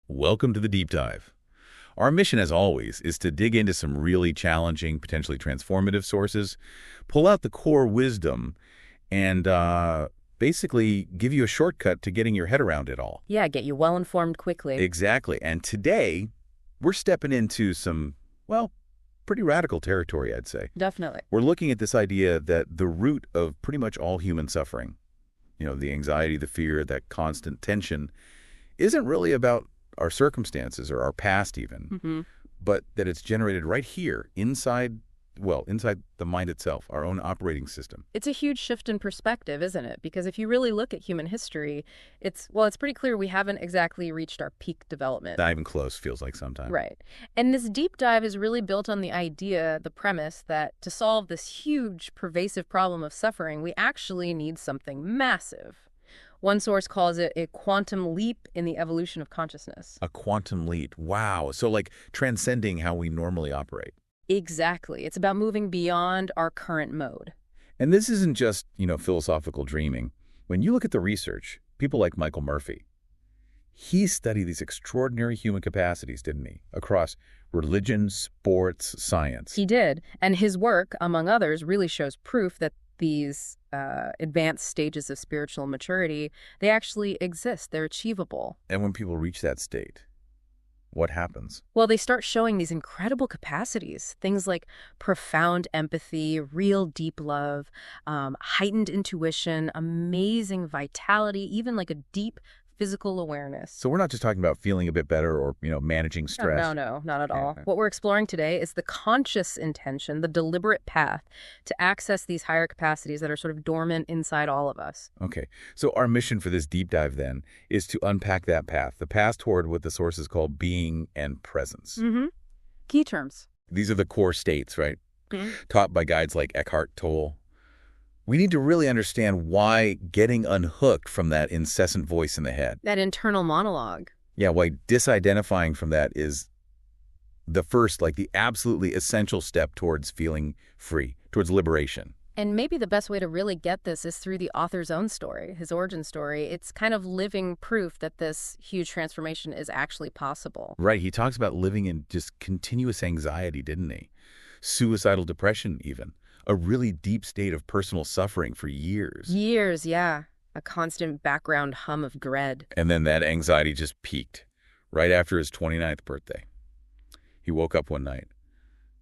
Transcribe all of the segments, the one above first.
Welcome to the Deep Dive. Our mission, as always, is to dig into some really challenging, potentially transformative sources, pull out the core wisdom, and basically give you a shortcut to getting your head around it all. Yeah, get you well-informed quickly. Exactly. And today, we're stepping into some, well, pretty radical territory, I'd say. Definitely. We're looking at this idea that the root of pretty much all human suffering, the anxiety, the fear, that constant tension, isn't really about our circumstances or our past even, but that it's generated right here inside the mind itself, our own operating system. It's a huge shift in perspective, isn't it? Because if you really look at human history, it's pretty clear we haven't exactly reached our peak development. Not even close, feels like sometimes. Right. And this deep dive is really built on the premise that to solve this huge, pervasive problem of suffering, we actually need something massive. One source calls it a quantum leap in the evolution of consciousness. A quantum leap. Wow. So like transcending how we normally operate. Exactly. It's about moving beyond our current mode. And this isn't just, philosophical dreaming. When you look at the research, people like Michael Murphy, he studied these extraordinary human capacities, didn't he? Across religion, sports, science. He did. And his work, among others, really shows proof that these advanced stages of spiritual maturity, they actually exist. They're achievable. And when people reach that state, what happens? Well, they start showing these incredible capacities, things like profound empathy, real deep love, heightened intuition, amazing vitality, even like a deep physical awareness. So we're not just talking about feeling a bit better or, managing stress. No, not at all. What we're exploring today is the conscious intention, the deliberate path to access these higher capacities that are sort of dormant inside all of us. Okay. So our mission for this deep dive then is to unpack that path, the path toward what the sources call being and presence. Key terms. These are the core states, right? Taught by guides like Eckhart Tolle. We need to really understand why getting unhooked from that incessant voice in the head. That internal monologue. Yeah, why disidentifying from that is the first, the absolutely essential step towards feeling free, towards liberation. And maybe the best way to really get this is through the author's own story, his origin story. It's kind of living proof that this huge transformation is actually possible. Right. He talks about living in just continuous anxiety, didn't he? Suicidal depression, even. A really deep state of personal suffering for years. Years, yeah. A constant background hum of dread. And then that anxiety just peaked right after his 29th birthday. He woke up one night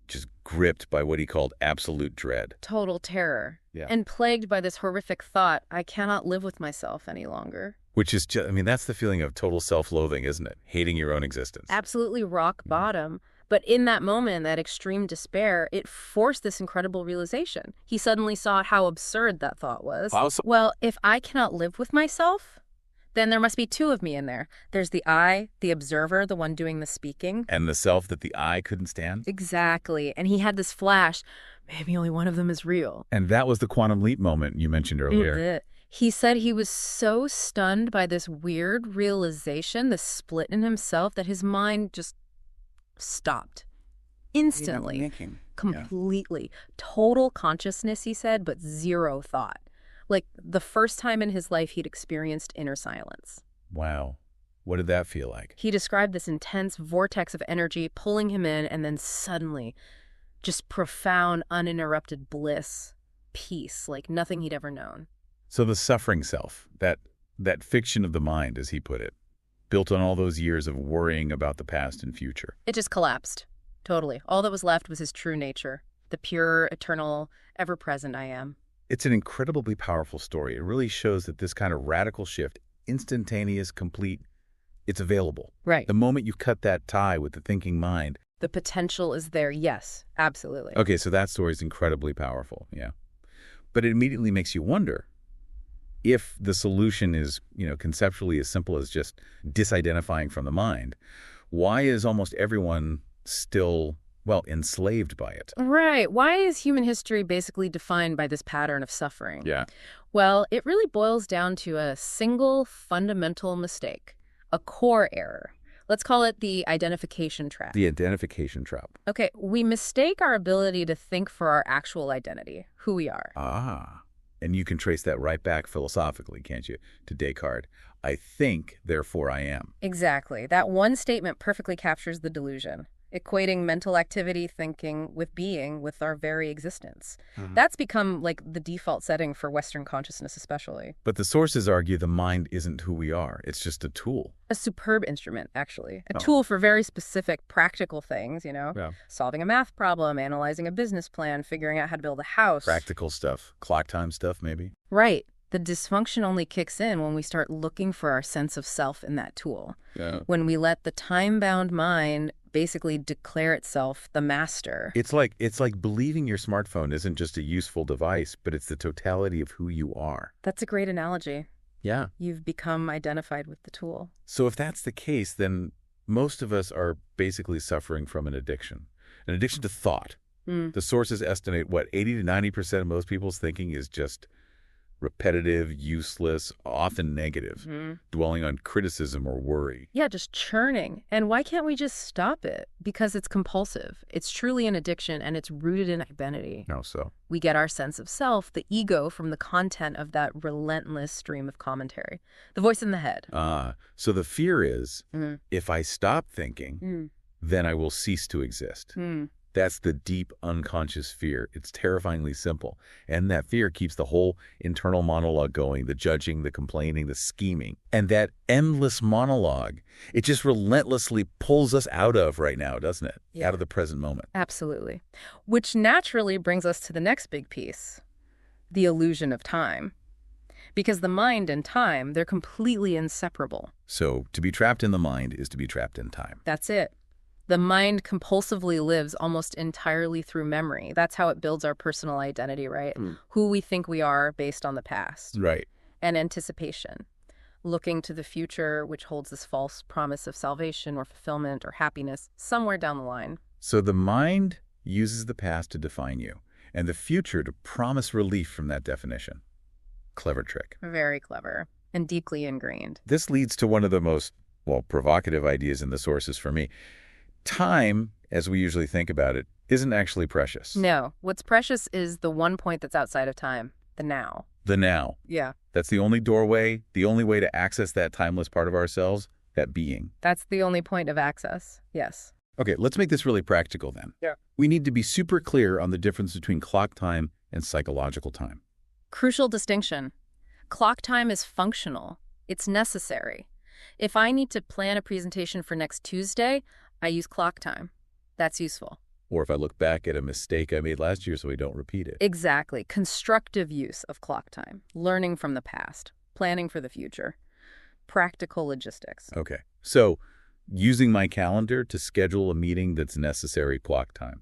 just gripped by what he called absolute dread. Total terror. Yeah. And plagued by this horrific thought, I cannot live with myself any longer. Which is just, that's the feeling of total self-loathing, isn't it? Hating your own existence. Absolutely rock bottom. But in that moment, that extreme despair, it forced this incredible realization. He suddenly saw how absurd that thought was. Well, if I cannot live with myself, then there must be two of me in there. There's the I, the observer, the one doing the speaking. And the self that the I couldn't stand? Exactly. And he had this flash, maybe only one of them is real. And that was the quantum leap moment you mentioned earlier. He said he was so stunned by this weird realization, this split in himself, that his mind just stopped instantly, completely. Total consciousness, he said, but zero thought. Like the first time in his life he'd experienced inner silence. Wow. What did that feel like? He described this intense vortex of energy pulling him in, and then suddenly just profound, uninterrupted bliss, peace, like nothing he'd ever known. So the suffering self, that fiction of the mind, as he put it, built on all those years of worrying about the past and future. It just collapsed. Totally. All that was left was his true nature, the pure, eternal, ever-present I am. It's an incredibly powerful story. It really shows that this kind of radical shift, instantaneous, complete, it's available. Right. The moment you cut that tie with the thinking mind. The potential is there. Yes, absolutely. Okay, so that story is incredibly powerful, yeah. But it immediately makes you wonder if the solution is, conceptually as simple as just disidentifying from the mind. Why is almost everyone still, enslaved by it? Right. Why is human history basically defined by this pattern of suffering? Yeah. Well, it really boils down to a single fundamental mistake, a core error. Let's call it the identification trap. The identification trap. Okay, we mistake our ability to think for our actual identity, who we are. Ah. And you can trace that right back philosophically, can't you, to Descartes. I think, therefore I am. Exactly. That one statement perfectly captures the delusion, equating mental activity thinking with being, with our very existence. That's become like the default setting for Western consciousness especially. But the sources argue the mind isn't who we are. It's just a tool. A superb instrument, actually. A tool for very specific practical things, Yeah. solving a math problem, analyzing a business plan, figuring out how to build a house. Practical stuff. Clock time stuff, maybe? Right. The dysfunction only kicks in when we start looking for our sense of self in that tool. Yeah. When we let the time-bound mind basically declare itself the master. It's like believing your smartphone isn't just a useful device, but it's the totality of who you are. That's a great analogy. Yeah. You've become identified with the tool. So if that's the case, then most of us are basically suffering from an addiction to thought. The sources estimate, 80 to 90% of most people's thinking is just repetitive, useless, often negative, dwelling on criticism or worry. Yeah, just churning. And why can't we just stop it? Because it's compulsive. It's truly an addiction, and it's rooted in identity. How so? We get our sense of self, the ego, from the content of that relentless stream of commentary. The voice in the head. So the fear is, if I stop thinking, then I will cease to exist. That's the deep unconscious fear. It's terrifyingly simple. And that fear keeps the whole internal monologue going, the judging, the complaining, the scheming. And that endless monologue, it just relentlessly pulls us out of right now, doesn't it? Yeah. Out of the present moment. Absolutely. Which naturally brings us to the next big piece, the illusion of time. Because the mind and time, they're completely inseparable. So to be trapped in the mind is to be trapped in time. That's it. The mind compulsively lives almost entirely through memory. That's how it builds our personal identity, right? Who we think we are based on the past. Right. And anticipation. Looking to the future, which holds this false promise of salvation or fulfillment or happiness somewhere down the line. So the mind uses the past to define you, and the future to promise relief from that definition. Clever trick. Very clever. And deeply ingrained. This leads to one of the most, provocative ideas in the sources for me. Time, as we usually think about it, isn't actually precious. No. What's precious is the one point that's outside of time, the now. The now. Yeah. That's the only doorway, the only way to access that timeless part of ourselves, that being. That's the only point of access. Yes. Okay, let's make this really practical then. Yeah. We need to be super clear on the difference between clock time and psychological time. Crucial distinction. Clock time is functional. It's necessary. If I need to plan a presentation for next Tuesday, I use clock time. That's useful. Or if I look back at a mistake I made last year so I don't repeat it. Exactly. Constructive use of clock time. Learning from the past. Planning for the future. Practical logistics. Okay. So, using my calendar to schedule a meeting that's necessary, clock time.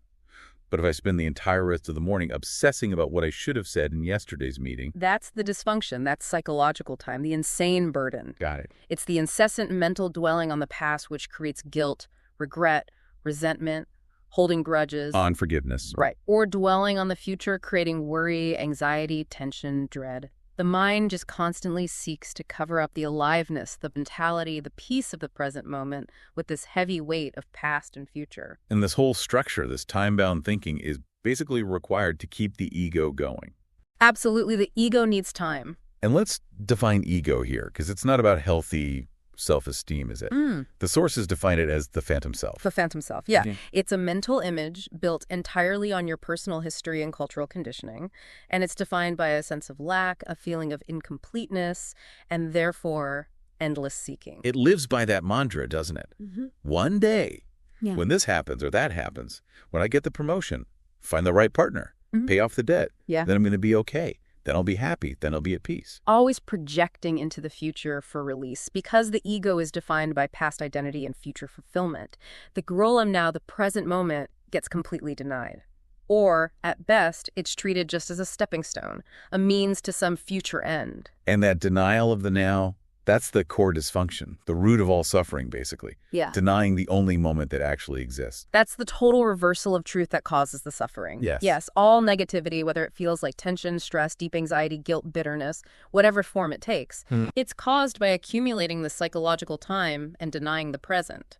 But if I spend the entire rest of the morning obsessing about what I should have said in yesterday's meeting... That's the dysfunction. That's psychological time. The insane burden. Got it. It's the incessant mental dwelling on the past which creates guilt, regret, resentment, holding grudges. Unforgiveness. Right. Or dwelling on the future, creating worry, anxiety, tension, dread. The mind just constantly seeks to cover up the aliveness, the mentality, the peace of the present moment with this heavy weight of past and future. And this whole structure, this time-bound thinking, is basically required to keep the ego going. Absolutely. The ego needs time. And let's define ego here, because it's not about healthy self-esteem, is it? The sources define it as the phantom self. The phantom self, yeah. It's a mental image built entirely on your personal history and cultural conditioning, and it's defined by a sense of lack, a feeling of incompleteness, and therefore endless seeking. It lives by that mantra, doesn't it? One day, when this happens or that happens, when I get the promotion, find the right partner, pay off the debt, then I'm going to be okay. Then I'll be happy. Then I'll be at peace. Always projecting into the future for release. Because the ego is defined by past identity and future fulfillment, the Grolam now, the present moment, gets completely denied. Or, at best, it's treated just as a stepping stone, a means to some future end. And that denial of the now, that's the core dysfunction, the root of all suffering, basically. Yeah. Denying the only moment that actually exists. That's the total reversal of truth that causes the suffering. Yes. Yes, all negativity, whether it feels like tension, stress, deep anxiety, guilt, bitterness, whatever form it takes, it's caused by accumulating the psychological time and denying the present.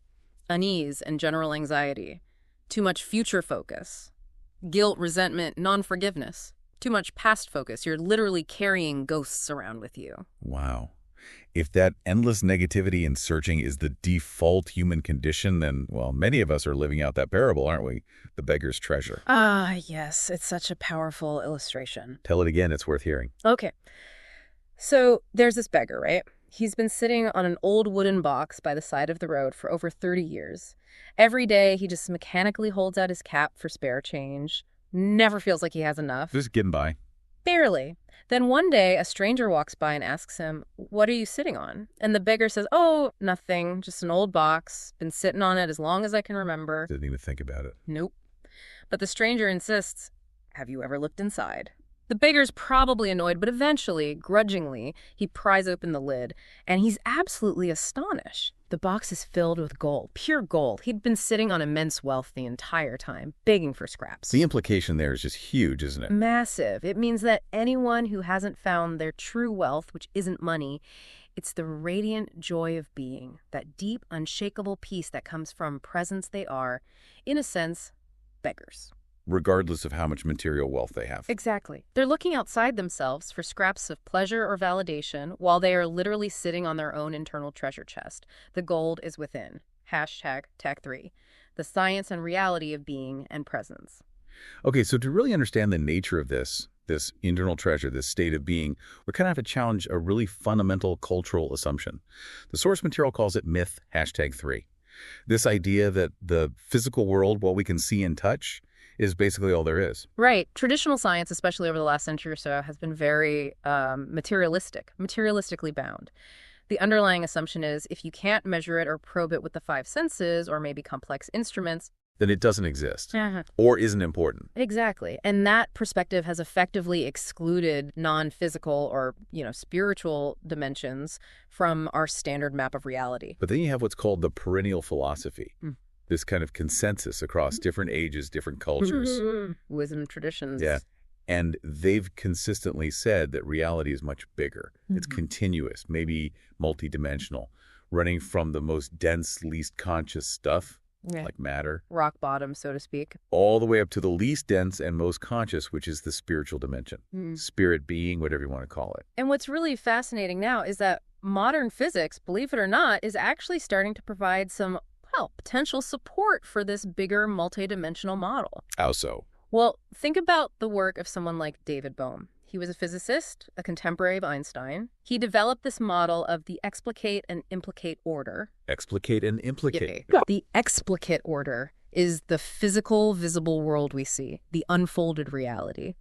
Unease and general anxiety. Too much future focus. Guilt, resentment, non-forgiveness. too much past focus. You're literally carrying ghosts around with you. Wow. If that endless negativity and searching is the default human condition, then, well, many of us are living out that parable, aren't we? The beggar's treasure. Ah, yes. It's such a powerful illustration. Tell it again. It's worth hearing. Okay. So there's this beggar, right? He's been sitting on an old wooden box by the side of the road for over 30 years. Every day, he just mechanically holds out his cap for spare change. Never feels like he has enough. Just getting by. Barely. Then one day, a stranger walks by and asks him, "What are you sitting on?" And the beggar says, "Oh, nothing. Just an old box. Been sitting on it as long as I can remember." Didn't even think about it. Nope. But the stranger insists, "Have you ever looked inside?" The beggar's probably annoyed, but eventually, grudgingly, he pries open the lid, and he's absolutely astonished. The box is filled with gold, pure gold. He'd been sitting on immense wealth the entire time, begging for scraps. The implication there is just huge, isn't it? Massive. It means that anyone who hasn't found their true wealth, which isn't money, it's the radiant joy of being, that deep, unshakable peace that comes from presence they are, in a sense, beggars. Regardless of how much material wealth they have. Exactly. They're looking outside themselves for scraps of pleasure or validation while they are literally sitting on their own internal treasure chest. The gold is within. Hashtag Tech3. The science and reality of being and presence. Okay, so to really understand the nature of this internal treasure, this state of being, we kind of have to challenge a really fundamental cultural assumption. The source material calls it myth, #3. This idea that the physical world, what we can see and touch, is basically all there is. Right. Traditional science, especially over the last century or so, has been very materialistically bound. The underlying assumption is if you can't measure it or probe it with the five senses or maybe complex instruments, then it doesn't exist or isn't important. Exactly. And that perspective has effectively excluded non-physical or, spiritual dimensions from our standard map of reality. But then you have what's called the perennial philosophy. This kind of consensus across different ages, different cultures. Wisdom traditions. Yeah. And they've consistently said that reality is much bigger. It's continuous, maybe multidimensional, running from the most dense, least conscious stuff, like matter. Rock bottom, so to speak. All the way up to the least dense and most conscious, which is the spiritual dimension. Spirit being, whatever you want to call it. And what's really fascinating now is that modern physics, believe it or not, is actually starting to provide some potential support for this bigger multidimensional model. How so? Well, think about the work of someone like David Bohm. He was a physicist, a contemporary of Einstein. He developed this model of the explicate and implicate order. Explicate and implicate. The explicate order is the physical, visible world we see, the unfolded reality.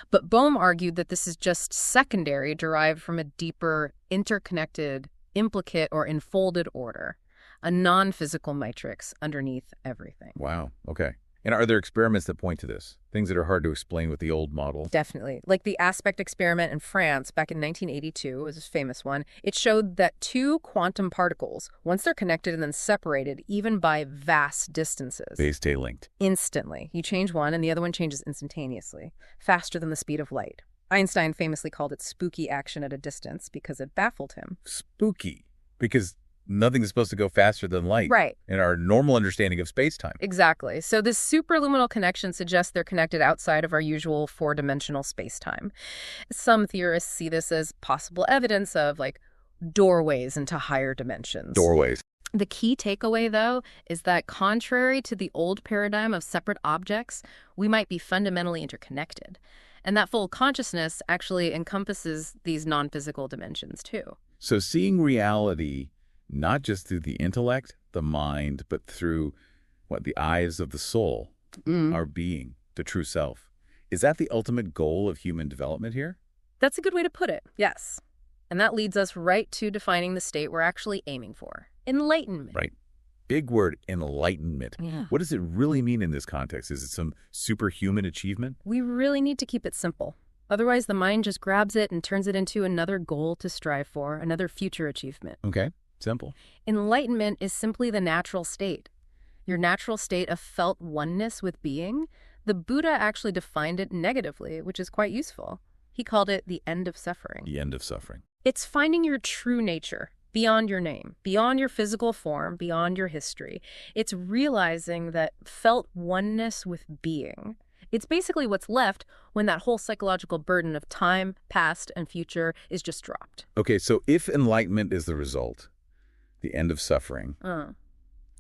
But Bohm argued that this is just secondary, derived from a deeper, interconnected, implicate or enfolded order. A non-physical matrix underneath everything. Wow. Okay. And are there experiments that point to this? Things that are hard to explain with the old model? Definitely. Like the aspect experiment in France back in 1982 was a famous one. It showed that two quantum particles, once they're connected and then separated, even by vast distances. They stay linked. Instantly. You change one and the other one changes instantaneously, faster than the speed of light. Einstein famously called it spooky action at a distance because it baffled him. Spooky? Because nothing is supposed to go faster than light. Right. In our normal understanding of space-time. Exactly. So this superluminal connection suggests they're connected outside of our usual four-dimensional space-time. Some theorists see this as possible evidence of, doorways into higher dimensions. Doorways. The key takeaway, though, is that contrary to the old paradigm of separate objects, we might be fundamentally interconnected. And that full consciousness actually encompasses these non-physical dimensions, too. So seeing reality not just through the intellect, the mind, but through, the eyes of the soul, our being, the true self. Is that the ultimate goal of human development here? That's a good way to put it, yes. And that leads us right to defining the state we're actually aiming for. Enlightenment. Right. Big word, enlightenment. Yeah. What does it really mean in this context? Is it some superhuman achievement? We really need to keep it simple. Otherwise, the mind just grabs it and turns it into another goal to strive for, another future achievement. Okay. Simple. Enlightenment is simply the natural state. Your natural state of felt oneness with being. The Buddha actually defined it negatively, which is quite useful. He called it the end of suffering. The end of suffering. It's finding your true nature, beyond your name, beyond your physical form, beyond your history. It's realizing that felt oneness with being It's basically what's left when that whole psychological burden of time, past, and future is just dropped. Okay, so if enlightenment is the result, the end of suffering,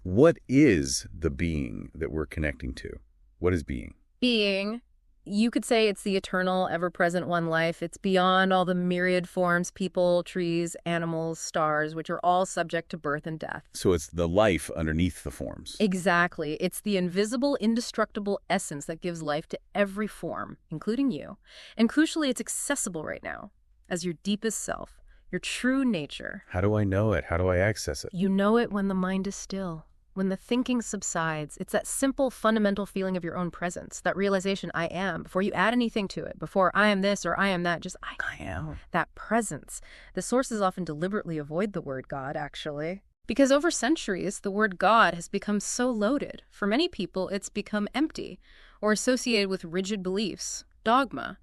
what is the being that we're connecting to? What is being? Being, you could say it's the eternal, ever-present one life. It's beyond all the myriad forms, people, trees, animals, stars, which are all subject to birth and death. So it's the life underneath the forms. Exactly. It's the invisible, indestructible essence that gives life to every form, including you. And crucially, it's accessible right now as your deepest self, your true nature. How do I know it? How do I access it? You know it when the mind is still. When the thinking subsides, it's that simple, fundamental feeling of your own presence, that realization, I am, before you add anything to it, before I am this or I am that, just I am. That presence. The sources often deliberately avoid the word God, actually. Because over centuries, the word God has become so loaded. For many people, it's become empty or associated with rigid beliefs, dogma.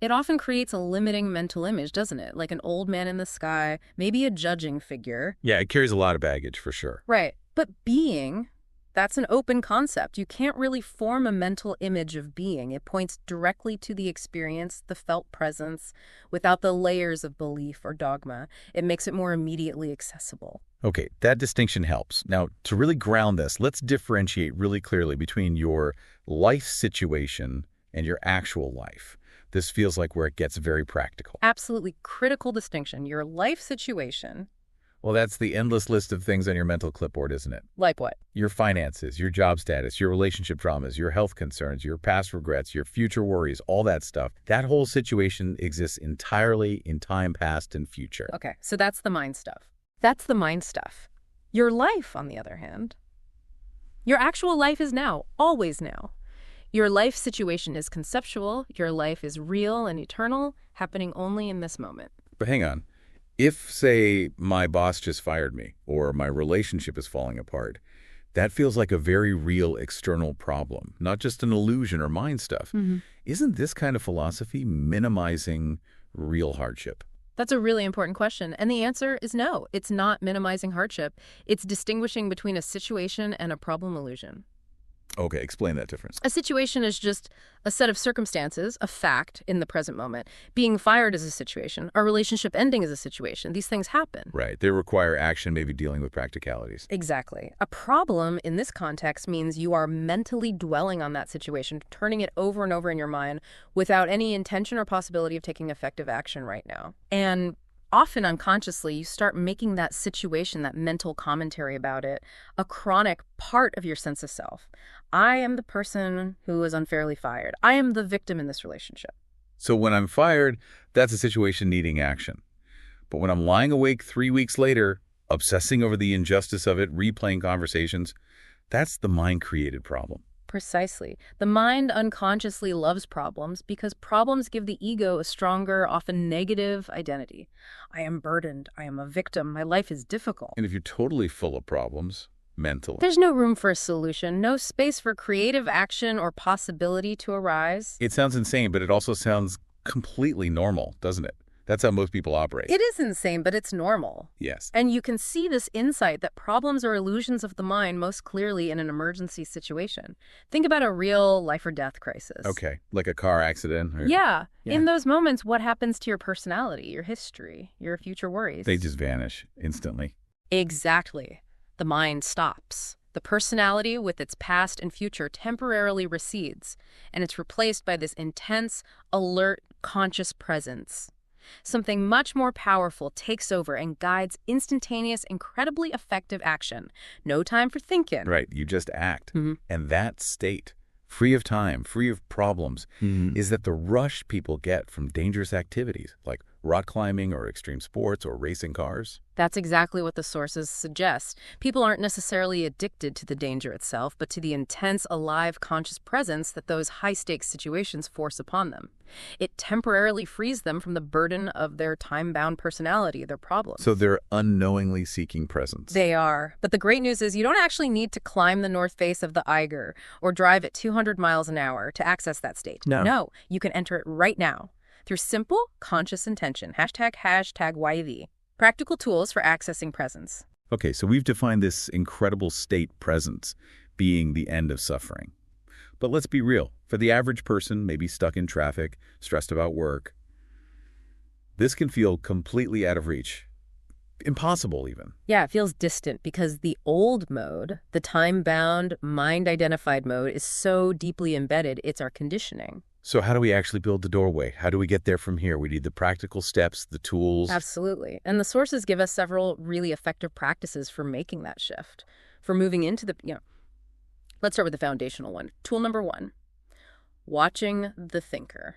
It often creates a limiting mental image, doesn't it? Like an old man in the sky, maybe a judging figure. Yeah, it carries a lot of baggage, for sure. Right. But being, that's an open concept. You can't really form a mental image of being. It points directly to the experience, the felt presence, without the layers of belief or dogma. It makes it more immediately accessible. Okay, that distinction helps. Now, to really ground this, let's differentiate really clearly between your life situation and your actual life. This feels like where it gets very practical. Absolutely critical distinction. Your life situation. Well, that's the endless list of things on your mental clipboard, isn't it? Like what? Your finances, your job status, your relationship traumas, your health concerns, your past regrets, your future worries, all that stuff. That whole situation exists entirely in time past and future. Okay, so that's the mind stuff. That's the mind stuff. Your life, on the other hand, your actual life is now, always now. Your life situation is conceptual. Your life is real and eternal, happening only in this moment. But hang on. If, say, my boss just fired me or my relationship is falling apart, that feels like a very real external problem, not just an illusion or mind stuff. Isn't this kind of philosophy minimizing real hardship? That's a really important question. And the answer is no. It's not minimizing hardship. It's distinguishing between a situation and a problem illusion. Okay, explain that difference. A situation is just a set of circumstances, a fact in the present moment. Being fired is a situation. Our relationship ending is a situation. These things happen. Right. They require action, maybe dealing with practicalities. Exactly. A problem in this context means you are mentally dwelling on that situation, turning it over and over in your mind without any intention or possibility of taking effective action right now. And often unconsciously, you start making that situation, that mental commentary about it, a chronic part of your sense of self. I am the person who was unfairly fired. I am the victim in this relationship. So when I'm fired, that's a situation needing action. But when I'm lying awake 3 weeks later, obsessing over the injustice of it, replaying conversations, that's the mind-created problem. Precisely. The mind unconsciously loves problems because problems give the ego a stronger, often negative identity. I am burdened. I am a victim. My life is difficult. And if you're totally full of problems, mentally, there's no room for a solution, no space for creative action or possibility to arise. It sounds insane, but it also sounds completely normal, doesn't it? That's how most people operate. It is insane, but it's normal. Yes. And you can see this insight that problems are illusions of the mind most clearly in an emergency situation. Think about a real life or death crisis. Okay, like a car accident? Or... Yeah. In those moments, what happens to your personality, your history, your future worries? They just vanish instantly. Exactly. The mind stops. The personality with its past and future temporarily recedes, and it's replaced by this intense, alert, conscious presence. Something much more powerful takes over and guides instantaneous, incredibly effective action. No time for thinking. Right, you just act. And that state, free of time, free of problems, is that the rush people get from dangerous activities like rock climbing or extreme sports or racing cars. That's exactly what the sources suggest. People aren't necessarily addicted to the danger itself, but to the intense, alive, conscious presence that those high-stakes situations force upon them. It temporarily frees them from the burden of their time-bound personality, their problems. So they're unknowingly seeking presence. They are. But the great news is you don't actually need to climb the north face of the Eiger or drive at 200 miles an hour to access that state. No, you can enter it right now through simple, conscious intention. #hashtag YV. Practical tools for accessing presence. Okay, so we've defined this incredible state presence being the end of suffering. But let's be real. For the average person, maybe stuck in traffic, stressed about work, this can feel completely out of reach. Impossible, even. Yeah, it feels distant because the old mode, the time-bound, mind-identified mode, is so deeply embedded, it's our conditioning. So how do we actually build the doorway? How do we get there from here? We need the practical steps, the tools. Absolutely. And the sources give us several really effective practices for making that shift, for moving into the, let's start with the foundational one. Tool number 1, watching the thinker,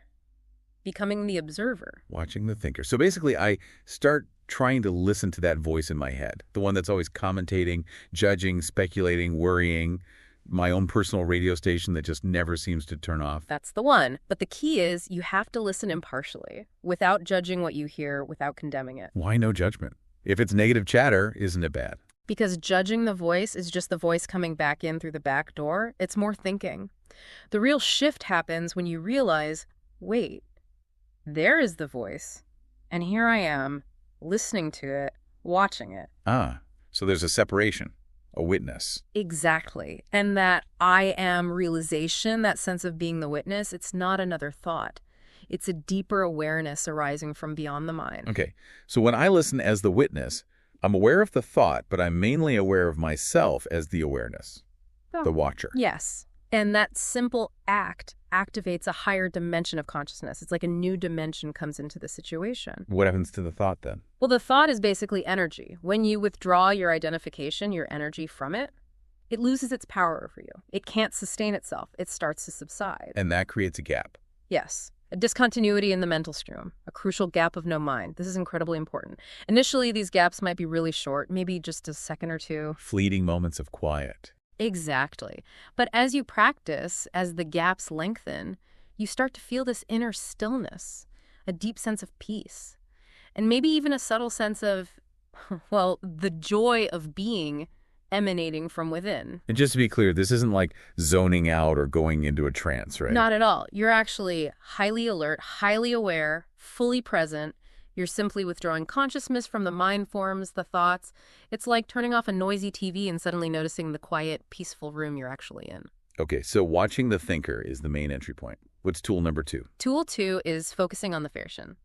becoming the observer. Watching the thinker. So basically, I start trying to listen to that voice in my head, the one that's always commentating, judging, speculating, worrying, my own personal radio station that just never seems to turn off. That's the one. But the key is you have to listen impartially, without judging what you hear, without condemning it. Why no judgment? If it's negative chatter, isn't it bad? Because judging the voice is just the voice coming back in through the back door. It's more thinking. The real shift happens when you realize, wait, there is the voice, and here I am, listening to it, watching it. Ah, so there's a separation, a witness. Exactly. And that I am realization, that sense of being the witness, it's not another thought. It's a deeper awareness arising from beyond the mind. Okay, so when I listen as the witness, I'm aware of the thought, but I'm mainly aware of myself as the awareness, the watcher. Yes. And that simple act activates a higher dimension of consciousness. It's like a new dimension comes into the situation. What happens to the thought then? Well, the thought is basically energy. When you withdraw your identification, your energy from it, it loses its power over you. It can't sustain itself. It starts to subside. And that creates a gap. Yes. A discontinuity in the mental stream, a crucial gap of no mind. This is incredibly important. Initially, these gaps might be really short, maybe just a second or two. Fleeting moments of quiet. Exactly. But as you practice, as the gaps lengthen, you start to feel this inner stillness, a deep sense of peace, and maybe even a subtle sense of, well, the joy of being emanating from within. And just to be clear, this isn't like zoning out or going into a trance, right? Not at all. You're actually highly alert, highly aware, fully present. You're simply withdrawing consciousness from the mind forms, the thoughts. It's like turning off a noisy TV and suddenly noticing the quiet, peaceful room you're actually in. Okay, so watching the thinker is the main entry point. What's tool number 2? Tool 2 is focusing on the Fershen.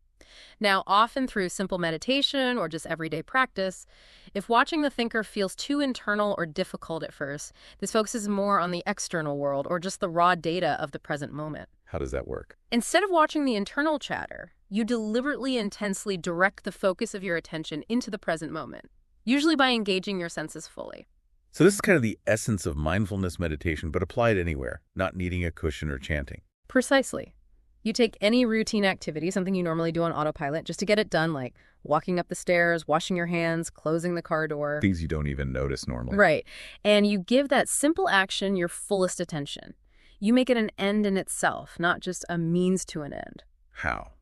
Now, often through simple meditation or just everyday practice, if watching the thinker feels too internal or difficult at first, this focuses more on the external world or just the raw data of the present moment. How does that work? Instead of watching the internal chatter, you deliberately, intensely direct the focus of your attention into the present moment, usually by engaging your senses fully. So this is kind of the essence of mindfulness meditation, but applied anywhere, not needing a cushion or chanting. Precisely. You take any routine activity, something you normally do on autopilot, just to get it done, like walking up the stairs, washing your hands, closing the car door. Things you don't even notice normally. Right. And you give that simple action your fullest attention. You make it an end in itself, not just a means to an end. How?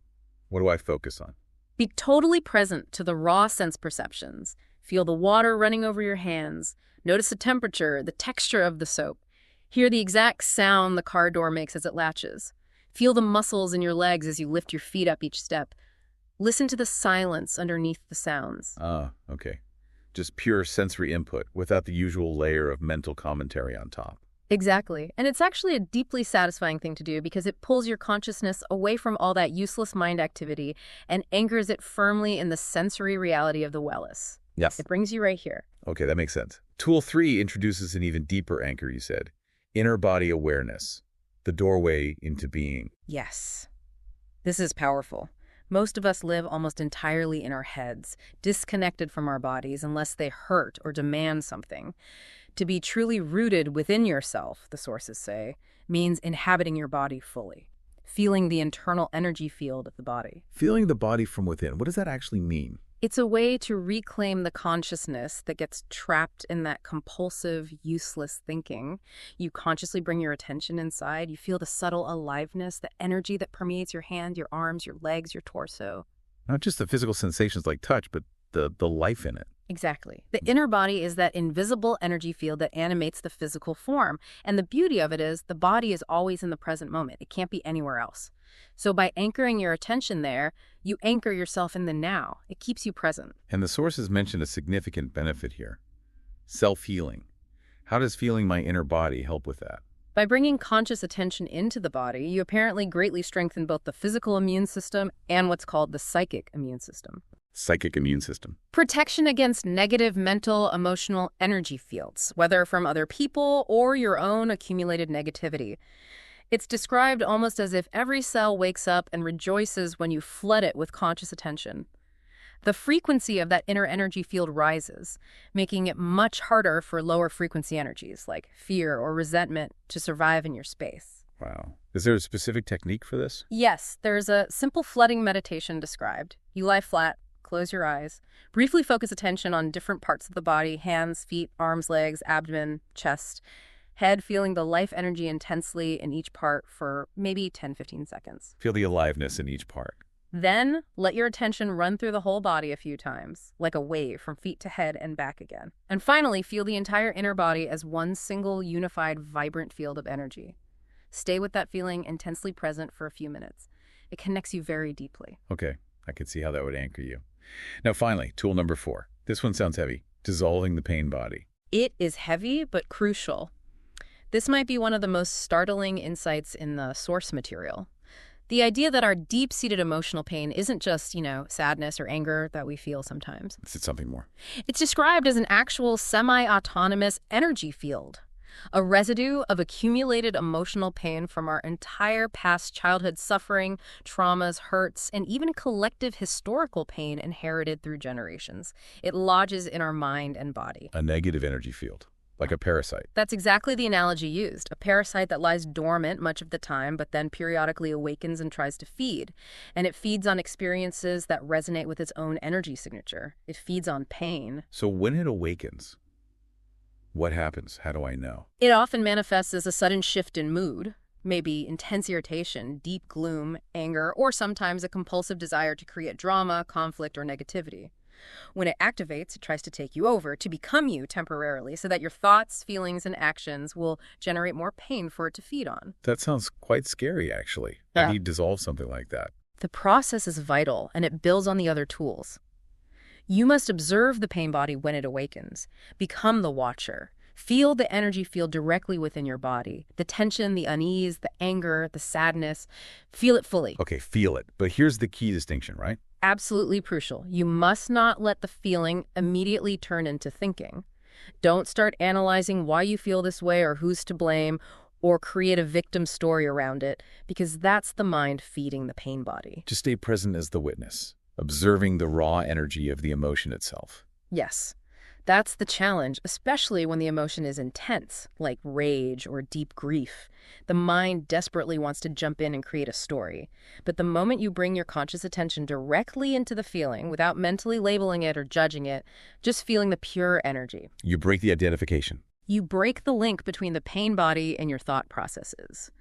What do I focus on? Be totally present to the raw sense perceptions. Feel the water running over your hands. Notice the temperature, the texture of the soap. Hear the exact sound the car door makes as it latches. Feel the muscles in your legs as you lift your feet up each step. Listen to the silence underneath the sounds. Ah, okay. Just pure sensory input without the usual layer of mental commentary on top. Exactly. And it's actually a deeply satisfying thing to do because it pulls your consciousness away from all that useless mind activity and anchors it firmly in the sensory reality of the wellness. Yes. It brings you right here. Okay, that makes sense. Tool 3 introduces an even deeper anchor, you said. Inner body awareness. The doorway into being. Yes. This is powerful. Most of us live almost entirely in our heads, disconnected from our bodies unless they hurt or demand something. To be truly rooted within yourself, the sources say, means inhabiting your body fully, feeling the internal energy field of the body. Feeling the body from within. What does that actually mean? It's a way to reclaim the consciousness that gets trapped in that compulsive, useless thinking. You consciously bring your attention inside. You feel the subtle aliveness, the energy that permeates your hand, your arms, your legs, your torso. Not just the physical sensations like touch, but the life in it. Exactly. The inner body is that invisible energy field that animates the physical form. And the beauty of it is the body is always in the present moment. It can't be anywhere else. So by anchoring your attention there, you anchor yourself in the now. It keeps you present. And the sources mention a significant benefit here. Self-healing. How does feeling my inner body help with that? By bringing conscious attention into the body, you apparently greatly strengthen both the physical immune system and what's called the psychic immune system. Psychic immune system. Protection against negative mental, emotional energy fields, whether from other people or your own accumulated negativity. It's described almost as if every cell wakes up and rejoices when you flood it with conscious attention. The frequency of that inner energy field rises, making it much harder for lower frequency energies like fear or resentment to survive in your space. Wow. Is there a specific technique for this? Yes, there's a simple flooding meditation described. You lie flat, close your eyes, briefly focus attention on different parts of the body, hands, feet, arms, legs, abdomen, chest, head, feeling the life energy intensely in each part for maybe 10-15 seconds. Feel the aliveness in each part. Then let your attention run through the whole body a few times, like a wave from feet to head and back again. And finally, feel the entire inner body as one single, unified, vibrant field of energy. Stay with that feeling intensely present for a few minutes. It connects you very deeply. Okay, I can see how that would anchor you. Now finally, tool number 4. This one sounds heavy. Dissolving the pain body. It is heavy, but crucial. This might be one of the most startling insights in the source material. The idea that our deep-seated emotional pain isn't just, sadness or anger that we feel sometimes. It's something more. It's described as an actual semi-autonomous energy field, a residue of accumulated emotional pain from our entire past childhood suffering, traumas, hurts, and even collective historical pain inherited through generations. It lodges in our mind and body. A negative energy field. Like a parasite. That's exactly the analogy used. A parasite that lies dormant much of the time, but then periodically awakens and tries to feed. And it feeds on experiences that resonate with its own energy signature. It feeds on pain. So when it awakens, what happens? How do I know? It often manifests as a sudden shift in mood, maybe intense irritation, deep gloom, anger, or sometimes a compulsive desire to create drama, conflict, or negativity. When it activates, it tries to take you over, to become you temporarily, so that your thoughts, feelings, and actions will generate more pain for it to feed on. That sounds quite scary, actually. Yeah. How do you dissolve something like that? The process is vital, and it builds on the other tools. You must observe the pain body when it awakens. Become the watcher. Feel the energy field directly within your body. The tension, the unease, the anger, the sadness. Feel it fully. Okay, feel it. But here's the key distinction, right? Absolutely crucial. You must not let the feeling immediately turn into thinking. Don't start analyzing why you feel this way or who's to blame, or create a victim story around it, because that's the mind feeding the pain body. Just stay present as the witness, observing the raw energy of the emotion itself. Yes. That's the challenge, especially when the emotion is intense, like rage or deep grief. The mind desperately wants to jump in and create a story. But the moment you bring your conscious attention directly into the feeling, without mentally labeling it or judging it, just feeling the pure energy. You break the identification. You break the link between the pain body and your thought processes.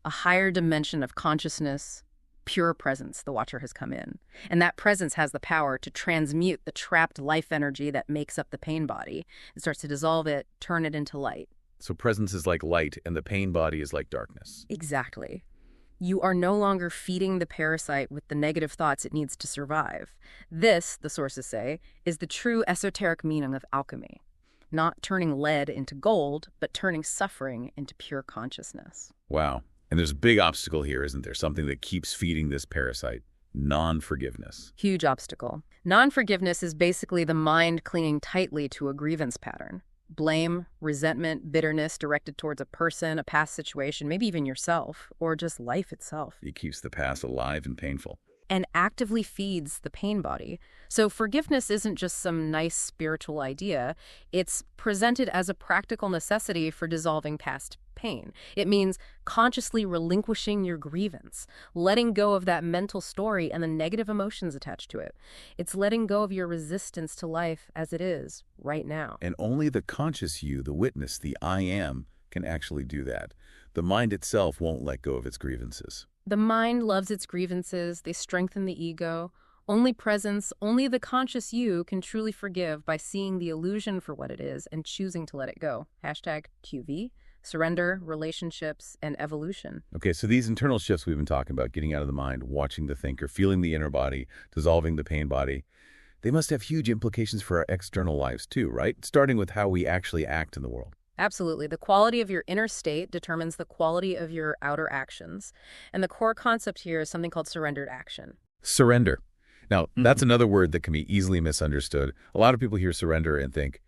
A higher dimension of consciousness, pure presence, the watcher has come in. And that presence has the power to transmute the trapped life energy that makes up the pain body. It starts to dissolve it, turn it into light. So presence is like light, and the pain body is like darkness. Exactly. You are no longer feeding the parasite with the negative thoughts it needs to survive. This, the sources say, is the true esoteric meaning of alchemy. Not turning lead into gold, but turning suffering into pure consciousness. Wow. And there's a big obstacle here, isn't there? Something that keeps feeding this parasite. Non-forgiveness. Huge obstacle. Non-forgiveness is basically the mind clinging tightly to a grievance pattern. Blame, resentment, bitterness directed towards a person, a past situation, maybe even yourself, or just life itself. It keeps the past alive and painful. And actively feeds the pain body. So forgiveness isn't just some nice spiritual idea. It's presented as a practical necessity for dissolving past pain. It means consciously relinquishing your grievance, letting go of that mental story and the negative emotions attached to it. It's letting go of your resistance to life as it is right now. And only the conscious you, the witness, the I am, can actually do that. The mind itself won't let go of its grievances. The mind loves its grievances. They strengthen the ego. Only presence, only the conscious you can truly forgive by seeing the illusion for what it is and choosing to let it go. Hashtag QV, surrender, relationships, and evolution. Okay, so these internal shifts we've been talking about, getting out of the mind, watching the thinker, feeling the inner body, dissolving the pain body, they must have huge implications for our external lives too, right? Starting with how we actually act in the world. Absolutely. The quality of your inner state determines the quality of your outer actions. And the core concept here is something called surrendered action. Surrender. Now, that's another word that can be easily misunderstood. A lot of people hear surrender and think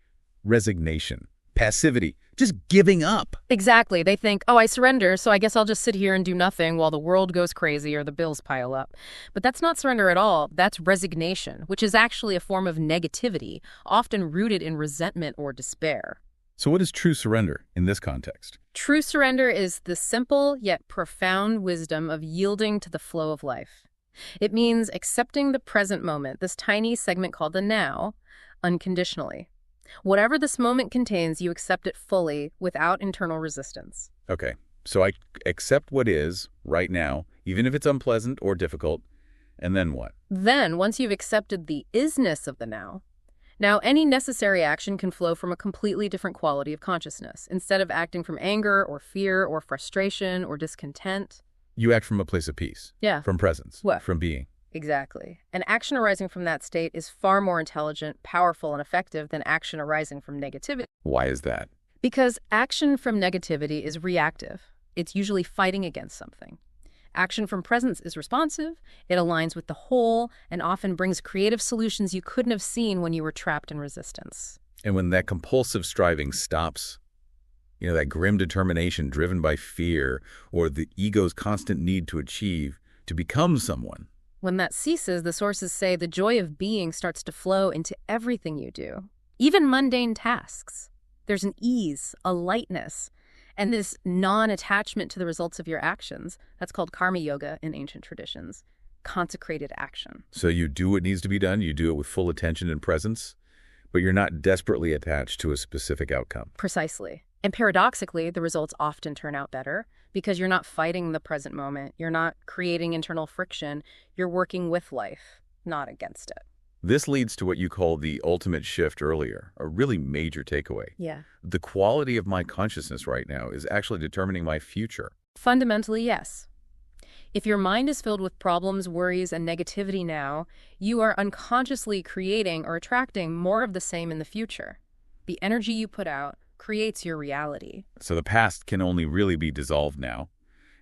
resignation, passivity, just giving up. Exactly. They think, oh, I surrender, so I guess I'll just sit here and do nothing while the world goes crazy or the bills pile up. But that's not surrender at all. That's resignation, which is actually a form of negativity, often rooted in resentment or despair. So what is true surrender in this context? True surrender is the simple yet profound wisdom of yielding to the flow of life. It means accepting the present moment, this tiny segment called the now, unconditionally. Whatever this moment contains, you accept it fully without internal resistance. Okay, so I accept what is right now, even if it's unpleasant or difficult, and then what? Then, once you've accepted the isness of the now any necessary action can flow from a completely different quality of consciousness. Instead of acting from anger or fear or frustration or discontent. You act from a place of peace. Yeah. From presence. What? From being. Exactly. And action arising from that state is far more intelligent, powerful, and effective than action arising from negativity. Why is that? Because action from negativity is reactive. It's usually fighting against something. Action from presence is responsive, it aligns with the whole, and often brings creative solutions you couldn't have seen when you were trapped in resistance. And when that compulsive striving stops, that grim determination driven by fear or the ego's constant need to achieve, to become someone. When that ceases, the sources say the joy of being starts to flow into everything you do, even mundane tasks. There's an ease, a lightness, and this non-attachment to the results of your actions. That's called karma yoga in ancient traditions, consecrated action. So you do what needs to be done, you do it with full attention and presence, but you're not desperately attached to a specific outcome. Precisely. And paradoxically, the results often turn out better because you're not fighting the present moment. You're not creating internal friction. You're working with life, not against it. This leads to what you called the ultimate shift earlier, a really major takeaway. Yeah. The quality of my consciousness right now is actually determining my future. Fundamentally, yes. If your mind is filled with problems, worries, and negativity now, you are unconsciously creating or attracting more of the same in the future. The energy you put out creates your reality. So the past can only really be dissolved now,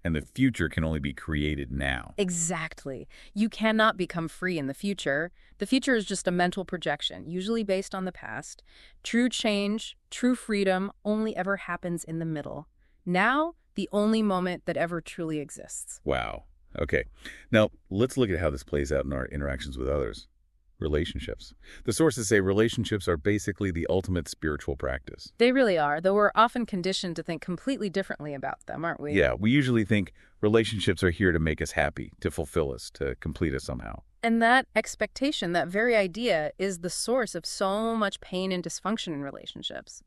and the future can only be created now. Exactly. You cannot become free in the future. The future is just a mental projection, usually based on the past. True change, true freedom only ever happens in the middle. Now, the only moment that ever truly exists. Wow. Okay. Now, let's look at how this plays out in our interactions with others. Relationships. The sources say relationships are basically the ultimate spiritual practice. They really are, though we're often conditioned to think completely differently about them, aren't we? Yeah, we usually think relationships are here to make us happy, to fulfill us, to complete us somehow. And that expectation, that very idea, is the source of so much pain and dysfunction in relationships.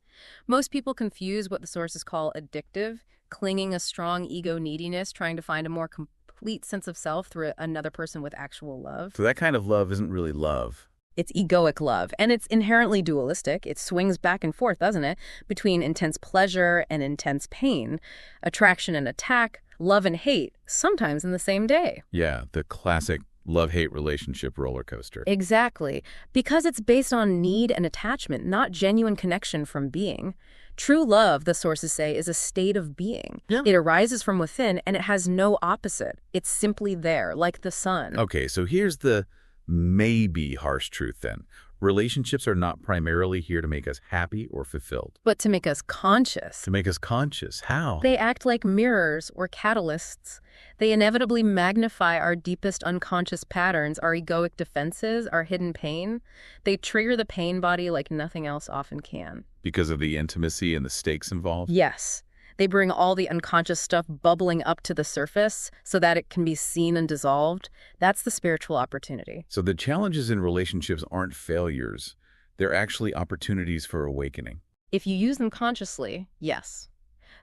Most people confuse what the sources call addictive, clinging, a strong ego neediness, trying to find a more complete sense of self through another person with actual love. So that kind of love isn't really love. It's egoic love, and it's inherently dualistic. It swings back and forth, doesn't it, between intense pleasure and intense pain, attraction and attack, love and hate, sometimes in the same day. Yeah, the classic love-hate relationship roller coaster. Exactly, because it's based on need and attachment, not genuine connection from being. True love, the sources say, is a state of being. Yeah. It arises from within, and it has no opposite. It's simply there, like the sun. Okay, so here's the maybe harsh truth then. Relationships are not primarily here to make us happy or fulfilled. But to make us conscious. To make us conscious. How? They act like mirrors or catalysts. They inevitably magnify our deepest unconscious patterns, our egoic defenses, our hidden pain. They trigger the pain body like nothing else often can. Because of the intimacy and the stakes involved? Yes. They bring all the unconscious stuff bubbling up to the surface so that it can be seen and dissolved. That's the spiritual opportunity. So the challenges in relationships aren't failures. They're actually opportunities for awakening. If you use them consciously, yes.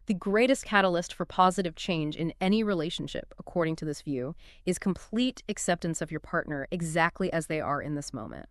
The greatest catalyst for positive change in any relationship, according to this view, is complete acceptance of your partner exactly as they are in this moment,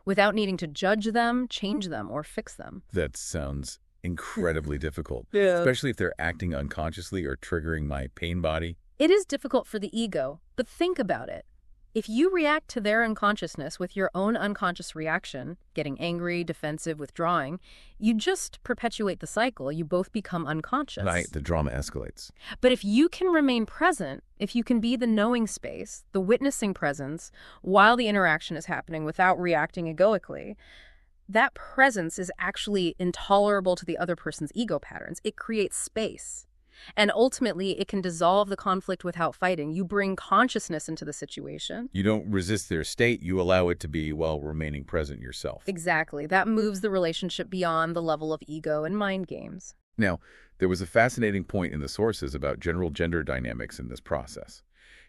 without needing to judge them, change them, or fix them. That sounds incredibly difficult, Yeah. Especially if they're acting unconsciously or triggering my pain body. It is difficult for the ego, but think about it. If you react to their unconsciousness with your own unconscious reaction, getting angry, defensive, withdrawing, you just perpetuate the cycle. You both become unconscious. Right, the drama escalates. But if you can remain present, if you can be the knowing space, the witnessing presence, while the interaction is happening without reacting egoically, that presence is actually intolerable to the other person's ego patterns. It creates space. And ultimately, it can dissolve the conflict without fighting. You bring consciousness into the situation. You don't resist their state, you allow it to be while remaining present yourself. Exactly. That moves the relationship beyond the level of ego and mind games. Now, there was a fascinating point in the sources about general gender dynamics in this process.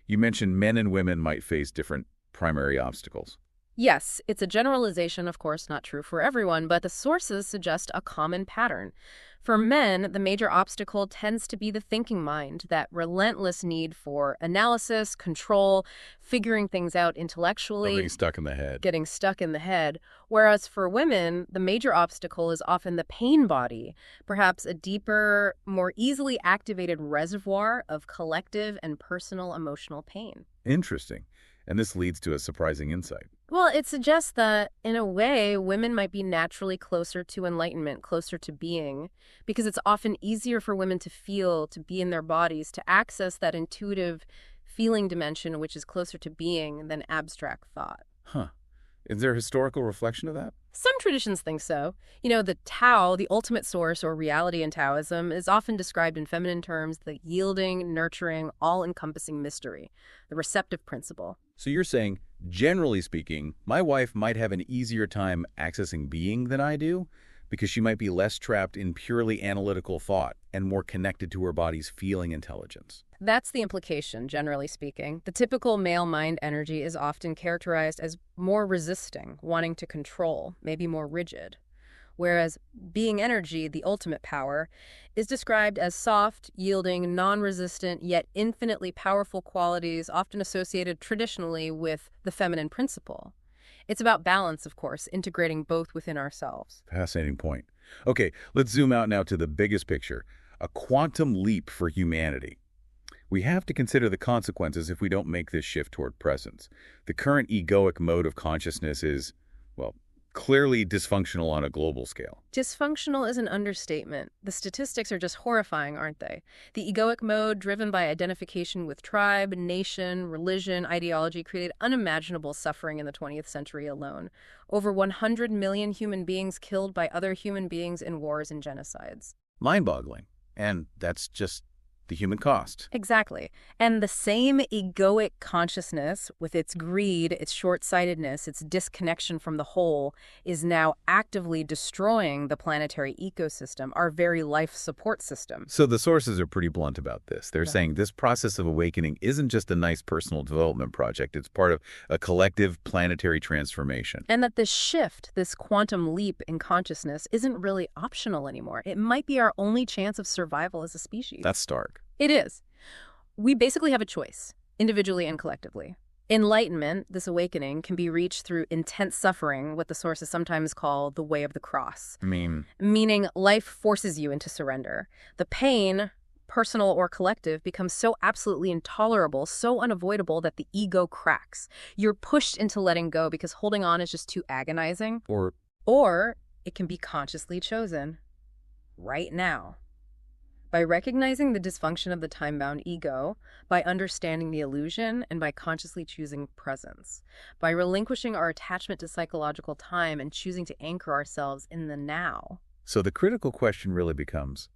You mentioned men and women might face different primary obstacles. Yes, it's a generalization, of course, not true for everyone, but the sources suggest a common pattern. For men, the major obstacle tends to be the thinking mind, that relentless need for analysis, control, figuring things out intellectually. Getting stuck in the head. Getting stuck in the head. Whereas for women, the major obstacle is often the pain body, perhaps a deeper, more easily activated reservoir of collective and personal emotional pain. Interesting. And this leads to a surprising insight. Well, it suggests that, in a way, women might be naturally closer to enlightenment, closer to being, because it's often easier for women to feel, to be in their bodies, to access that intuitive feeling dimension, which is closer to being than abstract thought. Huh. Is there historical reflection of that? Some traditions think so. You know, the Tao, the ultimate source or reality in Taoism, is often described in feminine terms, the yielding, nurturing, all-encompassing mystery, the receptive principle. So you're saying, generally speaking, my wife might have an easier time accessing being than I do because she might be less trapped in purely analytical thought and more connected to her body's feeling intelligence. That's the implication, generally speaking. The typical male mind energy is often characterized as more resisting, wanting to control, maybe more rigid. Whereas being energy, the ultimate power, is described as soft, yielding, non-resistant, yet infinitely powerful qualities often associated traditionally with the feminine principle. It's about balance, of course, integrating both within ourselves. Fascinating point. Okay, let's zoom out now to the biggest picture, a quantum leap for humanity. We have to consider the consequences if we don't make this shift toward presence. The current egoic mode of consciousness is, well, clearly dysfunctional on a global scale. Dysfunctional is an understatement. The statistics are just horrifying, aren't they? The egoic mode, driven by identification with tribe, nation, religion, ideology, created unimaginable suffering in the 20th century alone. Over 100 million human beings killed by other human beings in wars and genocides. Mind-boggling. And that's just the human cost. Exactly. And the same egoic consciousness, with its greed, its short-sightedness, its disconnection from the whole, is now actively destroying the planetary ecosystem, our very life support system. So the sources are pretty blunt about this. They're saying this process of awakening isn't just a nice personal development project. It's part of a collective planetary transformation. And that this shift, this quantum leap in consciousness, isn't really optional anymore. It might be our only chance of survival as a species. That's stark. It is. We basically have a choice, individually and collectively. Enlightenment, this awakening, can be reached through intense suffering, what the sources sometimes call the way of the cross. Meaning life forces you into surrender. The pain, personal or collective, becomes so absolutely intolerable, so unavoidable that the ego cracks. You're pushed into letting go because holding on is just too agonizing. Or it can be consciously chosen right now. By recognizing the dysfunction of the time-bound ego, by understanding the illusion, and by consciously choosing presence. By relinquishing our attachment to psychological time and choosing to anchor ourselves in the now. So the critical question really becomes,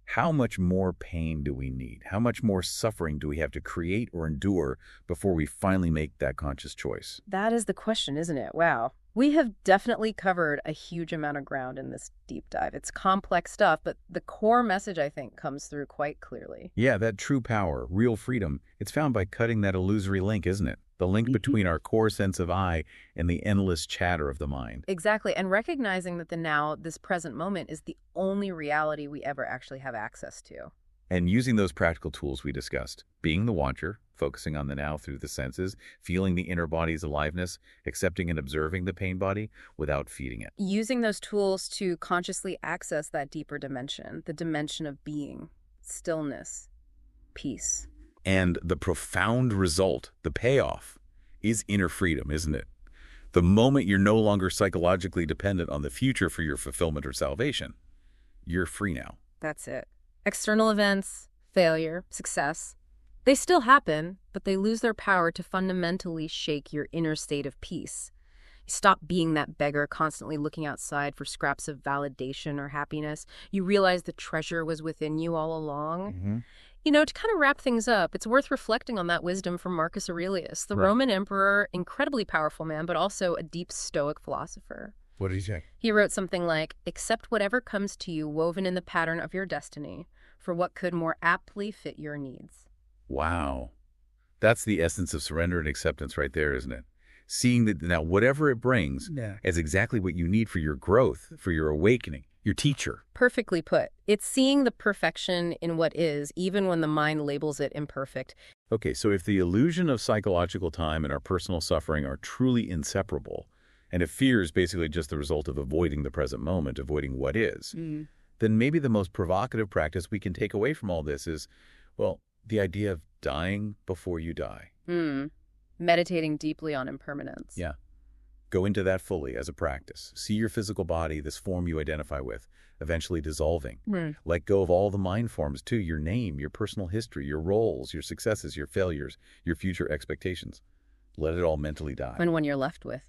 how much more pain do we need? How much more suffering do we have to create or endure before we finally make that conscious choice? That is the question, isn't it? Wow. We have definitely covered a huge amount of ground in this deep dive. It's complex stuff, but the core message, I think, comes through quite clearly. Yeah, that true power, real freedom, it's found by cutting that illusory link, isn't it? The link between our core sense of I and the endless chatter of the mind. Exactly, and recognizing that the now, this present moment, is the only reality we ever actually have access to. And using those practical tools we discussed, being the watcher, focusing on the now through the senses, feeling the inner body's aliveness, accepting and observing the pain body without feeding it. Using those tools to consciously access that deeper dimension, the dimension of being, stillness, peace. And the profound result, the payoff, is inner freedom, isn't it? The moment you're no longer psychologically dependent on the future for your fulfillment or salvation, you're free now. That's it. External events, failure, success, they still happen, but they lose their power to fundamentally shake your inner state of peace. You stop being that beggar constantly looking outside for scraps of validation or happiness. You realize the treasure was within you all along. You know, to kind of wrap things up, it's worth reflecting on that wisdom from Marcus Aurelius, the Roman emperor, incredibly powerful man, but also a deep Stoic philosopher. What did he say? He wrote something like, "Accept whatever comes to you woven in the pattern of your destiny for what could more aptly fit your needs." Wow. That's the essence of surrender and acceptance right there, isn't it? Seeing that now whatever it brings is exactly what you need for your growth, for your awakening, your teacher. Perfectly put. It's seeing the perfection in what is, even when the mind labels it imperfect. Okay, so if the illusion of psychological time and our personal suffering are truly inseparable, and if fear is basically just the result of avoiding the present moment, avoiding what is, then maybe the most provocative practice we can take away from all this is, well, the idea of dying before you die. Meditating deeply on impermanence. Yeah. Go into that fully as a practice. See your physical body, this form you identify with, eventually dissolving. Let go of all the mind forms too, your name, your personal history, your roles, your successes, your failures, your future expectations. Let it all mentally die. And when you're left with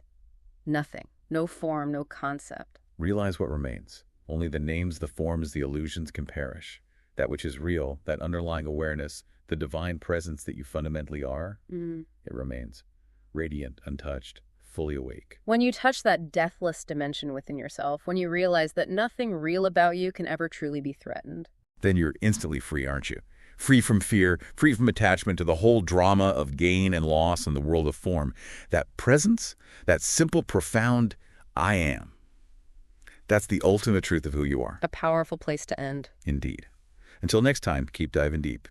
nothing, no form, no concept. Realize what remains. Only the names, the forms, the illusions can perish. That which is real, that underlying awareness, the divine presence that you fundamentally are, it remains. Radiant, untouched, fully awake. When you touch that deathless dimension within yourself, when you realize that nothing real about you can ever truly be threatened, then you're instantly free, aren't you? Free from fear, free from attachment to the whole drama of gain and loss in the world of form. That presence, that simple, profound I am. That's the ultimate truth of who you are. a powerful place to end. Indeed. Until next time, keep diving deep.